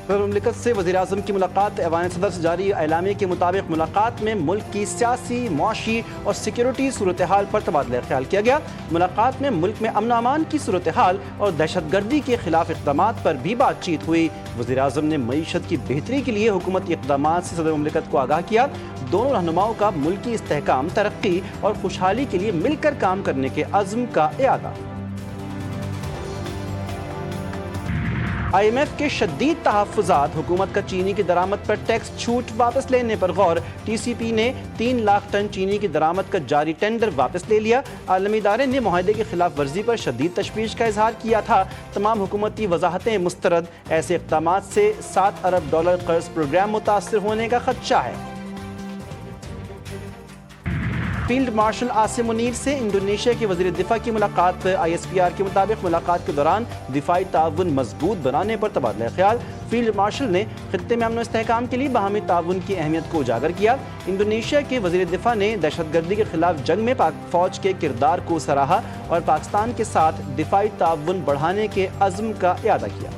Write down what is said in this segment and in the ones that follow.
صدر مملکت سے وزیراعظم کی ملاقات۔ ایوان صدر سے جاری اعلامیے کے مطابق ملاقات میں ملک کی سیاسی، معاشی اور سیکیورٹی صورتحال پر تبادلہ خیال کیا گیا۔ ملاقات میں ملک میں امن و امان کی صورتحال اور دہشت گردی کے خلاف اقدامات پر بھی بات چیت ہوئی۔ وزیراعظم نے معیشت کی بہتری کے لیے حکومتی اقدامات سے صدر مملکت کو آگاہ کیا۔ دونوں رہنماؤں کا ملکی استحکام، ترقی اور خوشحالی کے لیے مل کر کام کرنے کے عزم کا اعادہ۔ IMF کے شدید تحفظات، حکومت کا چینی کی درآمد پر ٹیکس چھوٹ واپس لینے پر غور۔ TCP نے 3 لاکھ ٹن چینی کی درآمد کا جاری ٹینڈر واپس لے لیا۔ عالمی ادارے نے معاہدے کی خلاف ورزی پر شدید تشویش کا اظہار کیا تھا۔ تمام حکومتی وضاحتیں مسترد۔ ایسے اقدامات سے $7 ارب قرض پروگرام متاثر ہونے کا خدشہ ہے۔ فیلڈ مارشل عاصم منیر سے انڈونیشیا کے وزیر دفاع کی ملاقات۔ ISPR کے مطابق ملاقات کے دوران دفاعی تعاون مضبوط بنانے پر تبادلہ خیال۔ فیلڈ مارشل نے خطے میں امن و استحکام کے لیے باہمی تعاون کی اہمیت کو اجاگر کیا۔ انڈونیشیا کے وزیر دفاع نے دہشت گردی کے خلاف جنگ میں پاک فوج کے کردار کو سراہا اور پاکستان کے ساتھ دفاعی تعاون بڑھانے کے عزم کا اعادہ کیا۔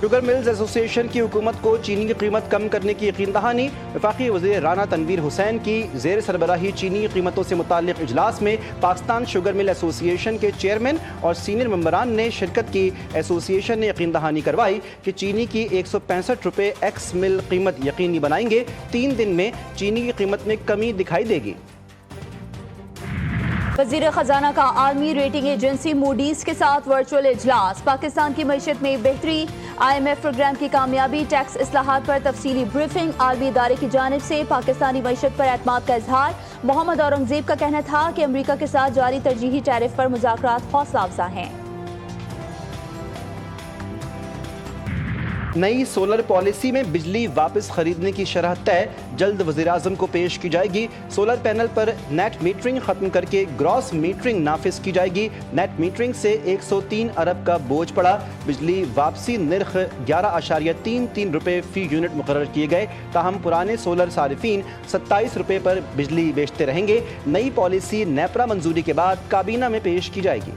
شوگر ملز ایسوسی ایشن کی حکومت کو چینی کی قیمت کم کرنے کی یقین دہانی۔ وفاقی وزیر رانا تنویر حسین کی زیر سربراہی چینی کی قیمتوں سے متعلق اجلاس میں پاکستان شوگر مل ایسوسی ایشن کے چیئرمین اور سینئر ممبران نے شرکت کی۔ ایسوسی ایشن نے یقین دہانی کروائی کہ چینی کی $165 ایکس مل قیمت یقینی بنائیں گے۔ 3 دن میں چینی کی قیمت میں کمی دکھائی دے گی۔ وزیر خزانہ کا عالمی ریٹنگ ایجنسی موڈیز کے ساتھ ورچوئل اجلاس۔ پاکستان کی معیشت میں بہتری، IMF پروگرام کی کامیابی، ٹیکس اصلاحات پر تفصیلی بریفنگ۔ عالمی ادارے کی جانب سے پاکستانی معیشت پر اعتماد کا اظہار۔ محمد اورنگزیب کا کہنا تھا کہ امریکہ کے ساتھ جاری ترجیحی ٹیرف پر مذاکرات حوصلہ افزا ہیں۔ نئی سولر پالیسی میں بجلی واپس خریدنے کی شرح طے، جلد وزیراعظم کو پیش کی جائے گی۔ سولر پینل پر نیٹ میٹرنگ ختم کر کے گراس میٹرنگ نافذ کی جائے گی۔ نیٹ میٹرنگ سے 103 ارب کا بوجھ پڑا۔ بجلی واپسی نرخ $11.33 فی یونٹ مقرر کیے گئے، تاہم پرانے سولر صارفین $27 پر بجلی بیچتے رہیں گے۔ نئی پالیسی نیپرا منظوری کے بعد کابینہ میں پیش کی جائے گی۔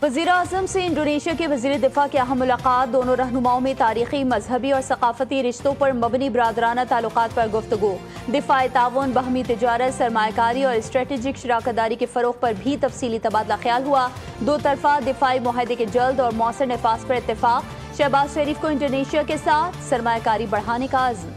وزیر اعظم سے انڈونیشیا کے وزیر دفاع کی اہم ملاقات۔ دونوں رہنماؤں میں تاریخی، مذہبی اور ثقافتی رشتوں پر مبنی برادرانہ تعلقات پر گفتگو۔ دفاعی تعاون، باہمی تجارت، سرمایہ کاری اور اسٹریٹجک شراکت داری کے فروغ پر بھی تفصیلی تبادلہ خیال ہوا۔ دو طرفہ دفاعی معاہدے کے جلد اور مؤثر نفاذ پر اتفاق۔ شہباز شریف کو انڈونیشیا کے ساتھ سرمایہ کاری بڑھانے کا عزم۔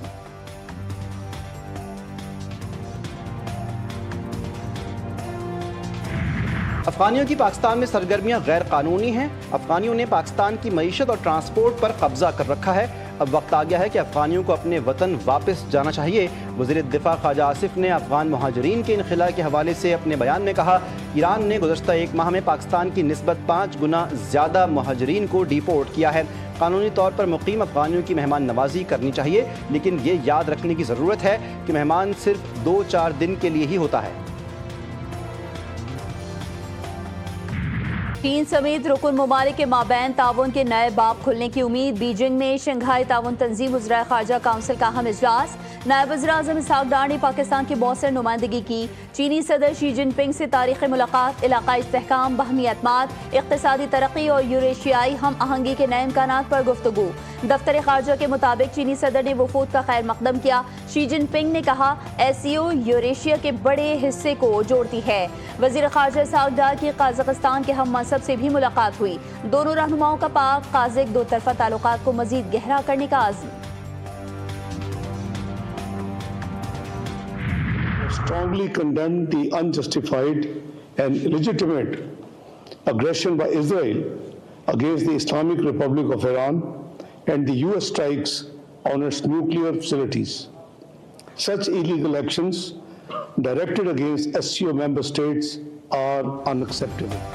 افغانیوں کی پاکستان میں سرگرمیاں غیر قانونی ہیں۔ افغانیوں نے پاکستان کی معیشت اور ٹرانسپورٹ پر قبضہ کر رکھا ہے۔ اب وقت آ گیا ہے کہ افغانیوں کو اپنے وطن واپس جانا چاہیے۔ وزیر دفاع خواجہ آصف نے افغان مہاجرین کے انخلاء کے حوالے سے اپنے بیان میں کہا، ایران نے گزشتہ 1 ماہ میں پاکستان کی نسبت 5 گنا زیادہ مہاجرین کو ڈیپورٹ کیا ہے۔ قانونی طور پر مقیم افغانیوں کی مہمان نوازی کرنی چاہیے، لیکن یہ یاد رکھنے کی ضرورت ہے کہ مہمان صرف 2-4 دن کے لیے ہی ہوتا ہے۔ چین سمیت رکن ممالک کے مابین تعاون کے نئے باب کھلنے کی امید۔ بیجنگ میں شنگھائی تعاون تنظیم وزرائے خارجہ کونسل کا اہم اجلاس۔ نائب وزیر اعظم اسحاق ڈار نے پاکستان کی مؤثر نمائندگی کی۔ چینی صدر شی جن پنگ سے تاریخی ملاقات۔ علاقائی استحکام، باہمی اعتماد، اقتصادی ترقی اور یوریشیائی ہم آہنگی کے نئے امکانات پر گفتگو۔ دفتر خارجہ کے مطابق چینی صدر نے وفود کا خیر مقدم کیا۔ شی جن پنگ نے کہا، SCO یوریشیا کے بڑے حصے کو جوڑتی ہے۔ وزیر خارجہ اسحاق ڈار کی قازقستان کے ہم منصب سے بھی ملاقات ہوئی۔ دونوں رہنماؤں کا پاک قازق دو طرفہ تعلقات کو مزید گہرا کرنے کا عزم۔ Strongly condemn the unjustified and illegitimate aggression by Israel against the Islamic Republic of Iran and the US strikes on its nuclear facilities. Such illegal actions directed against SCO member states are unacceptable.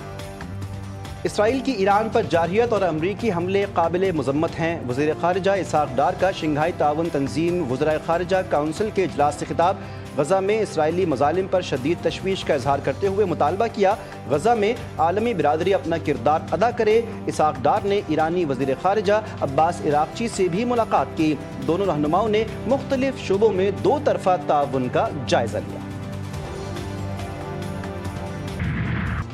اسرائیل کی ایران پر جارحیت اور امریکی حملے قابل مذمت ہیں۔ وزیر خارجہ اسحاق ڈار کا شنگھائی تعاون تنظیم وزرائے خارجہ کونسل کے اجلاس سے خطاب۔ غزہ میں اسرائیلی مظالم پر شدید تشویش کا اظہار کرتے ہوئے مطالبہ کیا، غزہ میں عالمی برادری اپنا کردار ادا کرے۔ اسحاق ڈار نے ایرانی وزیر خارجہ عباس عراقچی سے بھی ملاقات کی۔ دونوں رہنماؤں نے مختلف شعبوں میں دو طرفہ تعاون کا جائزہ لیا۔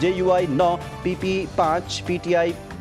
JUI 9, PP 5, PTI